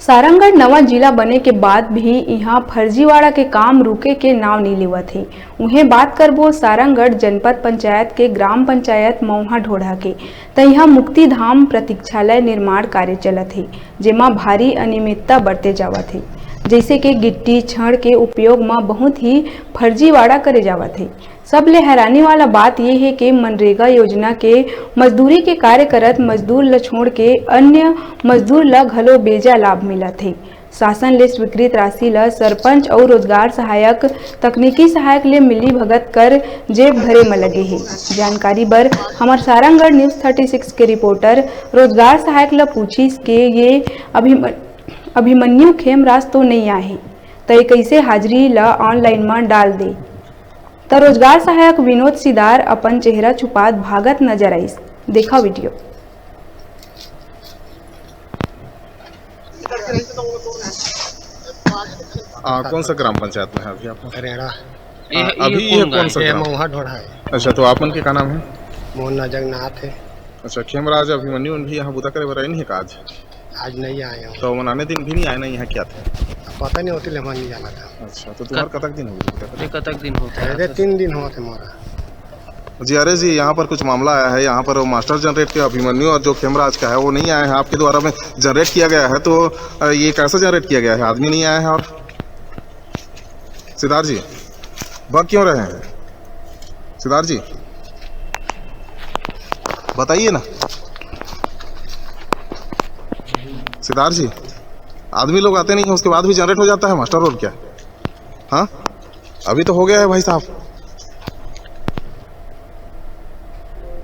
सारंगगढ़ नवा जिला बने के बाद भी यहाँ फर्जीवाड़ा के काम रुके के नाव नहीं लेवत है। उन्हें बात करबो सारंगगढ़ जनपद पंचायत के ग्राम पंचायत मऊहा ढोढ़ा के त यहाँ मुक्ति धाम प्रतीक्षालय निर्माण कार्य चलत है, जेमा भारी अनियमितता बढ़ते जावत है। जैसे कि गिट्टी छड़ के उपयोग में बहुत ही फर्जीवाड़ा करे जावत है। सबले हैरानी वाला बात यह है कि मनरेगा योजना के मजदूरी के कार्य करत मजदूर ल छोड़ के अन्य मजदूर ल घलो बेजा लाभ मिलत है। शासन ले स्वीकृत राशि ल सरपंच और रोजगार सहायक तकनीकी सहायक ले मिली भगत कर जेब भरे में लगे है। जानकारी बर हमार सारंगगढ़ न्यूज 36 के रिपोर्टर रोजगार सहायक ल पूछिस के ये अभिमन्यु खेमराज तो नहीं आए तो कैसे हाजिरी ला ऑनलाइन में डाल दे। तो रोजगार सहायक विनोद सिदार अपन चेहरा छुपात भागत नजर आईस। देखा वीडियो। कौन सा ग्राम पंचायत में है अभी आप? रेड़ा अभी ये कौन सा ये ग्राम? मऊहा ढोढ़ा है। अच्छा, तो आपन के का नाम है? मोहन जगन्नाथ है। अच्छा, खेमराज अभिमन्यु भी यहाँ बुदा करे बर नहीं है आज? आज नहीं आए हैं। तो मनाने दिन भी नहीं आए ना, यहाँ क्या था? पता नहीं होती लेमन नहीं जाना था। अच्छा, तो तुम्हारा कतक दिन हो गया? कतक दिन होता है? अरे 3 दिन हुआ थे मोरा। जी अरे जी, यहाँ पर कुछ मामला आया है। यहाँ पर वो मास्टर जनरेट के अभिमन्यु और जो खेमराज का है वो नहीं आए हैं, आपके द्वारा में जनरेट किया गया है। तो ये कैसे जनरेट किया गया है? आदमी नहीं आया है। और सिद्धार्थ जी भाग क्यों रहे हैं? सिद्धार्थ जी बताइए ना। सिद्धार्थ जी, आदमी लोग आते नहीं है उसके बाद भी जनरेट हो जाता है मास्टर, और क्या? हाँ, अभी तो हो गया है भाई साहब।